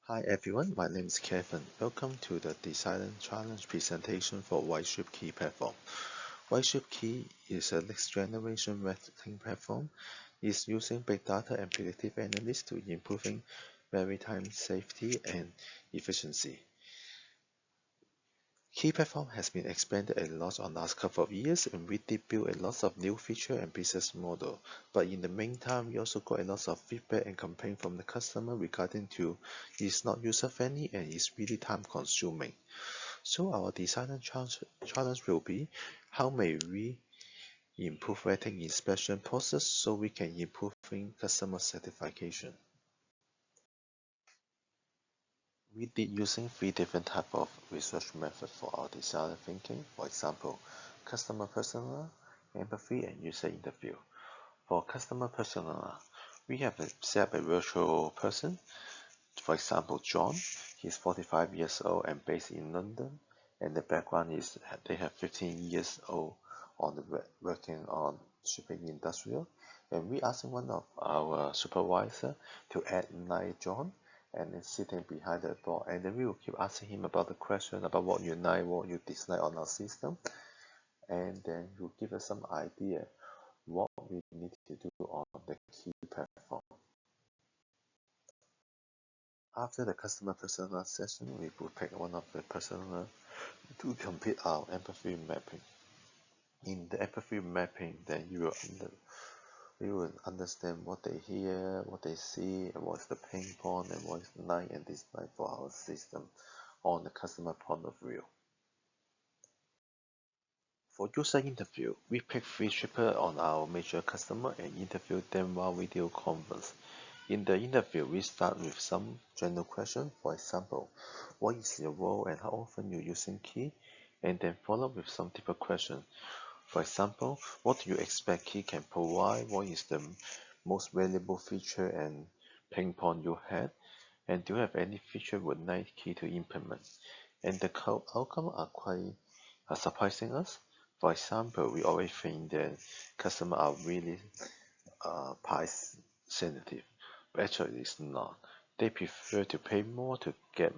Hi everyone, my name is Kevin. Welcome to the Design Challenge presentation for Whiteshift Key platform. Whiteshift Key is a next generation writing platform. It's using big data and predictive analytics to improving maritime safety and efficiency. Key platform has been expanded a lot on the last couple of years, and we did build a lot of new feature and business model. But in the meantime, we also got a lot of feedback and complaint from the customer regarding to it's not user friendly and it's really time consuming. So our designer challenge will be how may we improve rating inspection process so we can improving customer satisfaction. We did using three different type of research method for our designer thinking. For example, customer persona, empathy, and user interview. For customer persona, we have set up a virtual person. For example, John. He's 45 years old and based in London. And the background is they have 15 years old on the working on shipping industrial. And we asked one of our supervisor to add like John and then sitting behind the board, and then we will keep asking him about the question about what you like, what you dislike on our system, and then he will give us some idea what we need to do on the key platform. After the customer persona session, we will pick one of the persona to complete our empathy mapping. In the empathy mapping, then we will understand what they hear, what they see, and what's the pain point, and what is like and dislike for our system on the customer point of view. For user interview, we pick three shipper on our major customer and interview them via video conference. In the interview, we start with some general question. For example, what is your role and how often you using key? And then follow with some deeper question. For example, what do you expect key can provide? What is the most valuable feature and pain point you had? And do you have any feature would like key to implement? And the outcome are quite surprising us. For example, we always think that customers are really price sensitive, but actually it's not. They prefer to pay more to get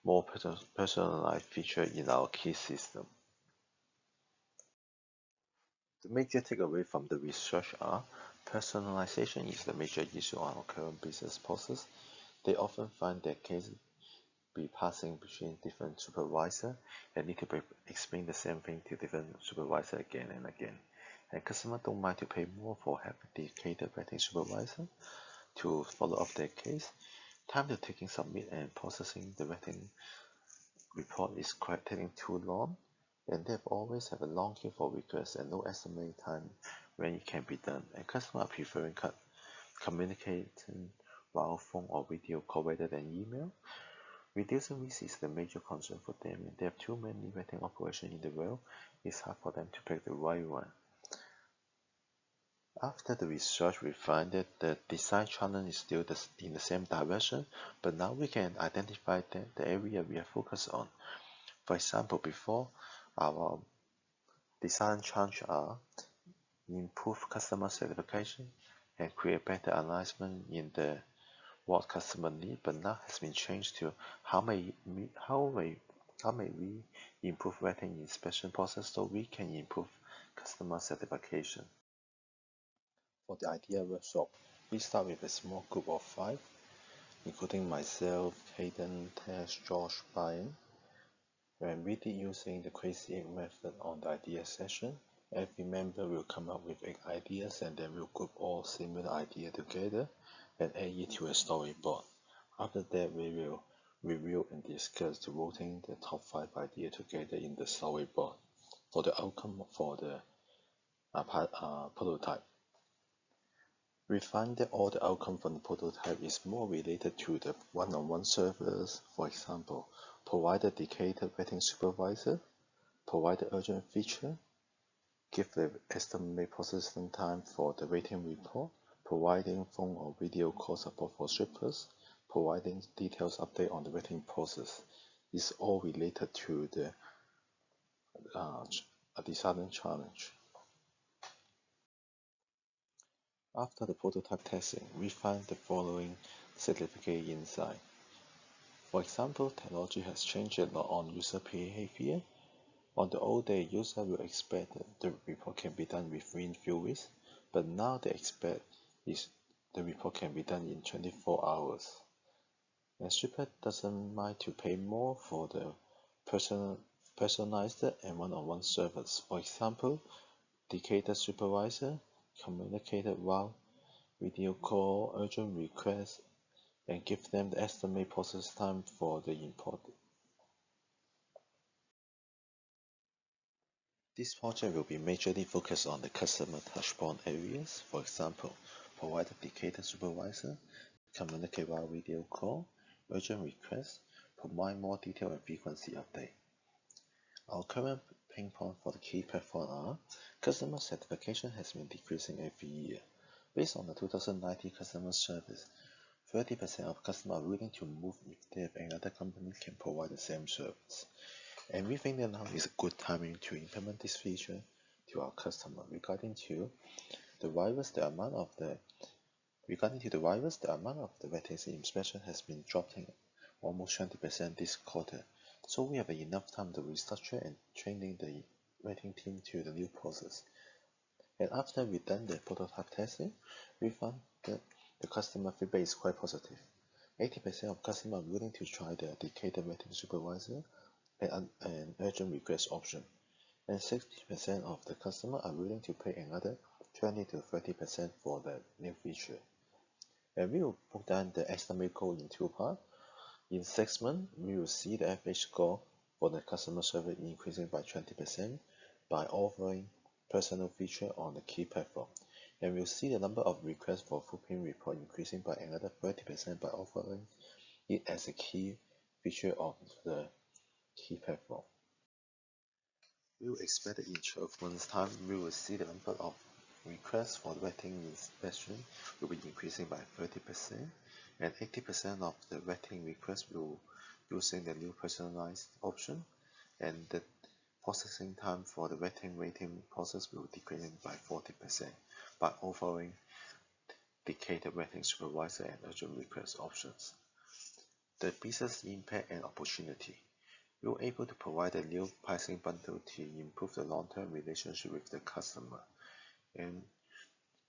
more personalized feature in our key system. The major takeaway from the research are personalization is the major issue on our current business process. They often find their case be passing between different supervisor and need to explain the same thing to different supervisor again and again. And customers don't mind to pay more for having dedicated rating supervisor to follow up their case. Time to taking submit and processing the rating report is quite taking too long, and they've always have a long queue for requests and no estimated time when it can be done. And customers are preferring communicating via phone or video call rather than email. Reducing risk is the major concern for them, and they have too many rating operations in the world. It's hard for them to pick the right one. After the research, we find that the design challenge is still in the same direction, but now we can identify the area we are focused on. For example, before our design challenge are improve customer satisfaction and create better alignment in the what customer need, but now has been changed to how may we improve rating inspection process so we can improve customer satisfaction. For the idea workshop, we start with a small group of 5, including myself, Hayden, Tesh, Josh, Brian. When we did using the crazy egg method on the idea session, every member will come up with 8 ideas and then we'll group all similar ideas together and add it to a storyboard. After that, we will review and discuss the voting the top 5 ideas together in the storyboard for the outcome for the prototype. We find that all the outcome from the prototype is more related to the one-on-one service. For example, provide a dedicated rating supervisor, provide the urgent feature, give the estimated processing time for the rating report, providing phone or video call support for shippers, providing details update on the rating process. Is all related to the design challenge. After the prototype testing, we find the following significant insight. For example, technology has changed a lot on user behavior. On the old day, user will expect that the report can be done within few weeks, but now they expect is the report can be done in 24 hours. And Super doesn't mind to pay more for the personalized and one-on-one service. For example, dedicated supervisor, communicated while video call, urgent requests, and give them the estimate process time for the import. This project will be majorly focused on the customer touchpoint areas. For example, provide a dedicated supervisor, communicate via video call, urgent requests, provide more detail and frequency update. Our current pain point for the key platform are customer satisfaction has been decreasing every year. Based on the 2019 customer service, 30% of customers are willing to move if they have another company can provide the same service. And we think that now is a good timing to implement this feature to our customer. Regarding to the virus, the amount of the vaccine inspection has been dropping almost 20% this quarter. So we have enough time to restructure and training the vetting team to the new process. And after we done the prototype testing, we found that the customer feedback is quite positive. 80% of customers are willing to try the dedicated vetting supervisor and urgent request option, and 60% of the customers are willing to pay another 20 to 30% for the new feature. And we will put down the estimate goal in two parts. In 6 months, we will see the average score for the customer service increasing by 20% by offering personal feature on the key platform. And we'll see the number of requests for footprint report increasing by another 30% by offering it as a key feature of the key platform. We will expect that in 12 months' time, we will see the number of requests for vetting inspection will be increasing by 30%, and 80% of the vetting requests will using the new personalized option, and the processing time for the vetting rating process will decrease by 40% by offering dedicated vetting supervisor and urgent request options. The business impact and opportunity. We were able to provide a new pricing bundle to improve the long-term relationship with the customer. And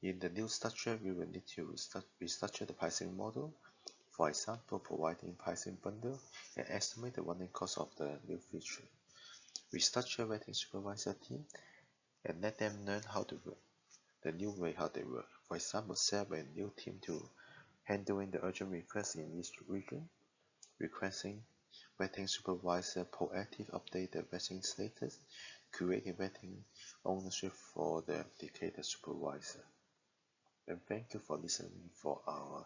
in the new structure, we will need to restructure the pricing model. For example, providing pricing bundle and estimate the running cost of the new feature. Restructure vetting supervisor team and let them learn how to work, the new way how they work. For example, set up a new team to handling the urgent requests in each region, requesting vetting supervisor proactive update the vetting status, creating vetting ownership for the dedicated supervisor. And thank you for listening for our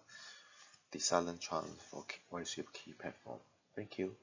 designer channel for Voice Key platform. Thank you.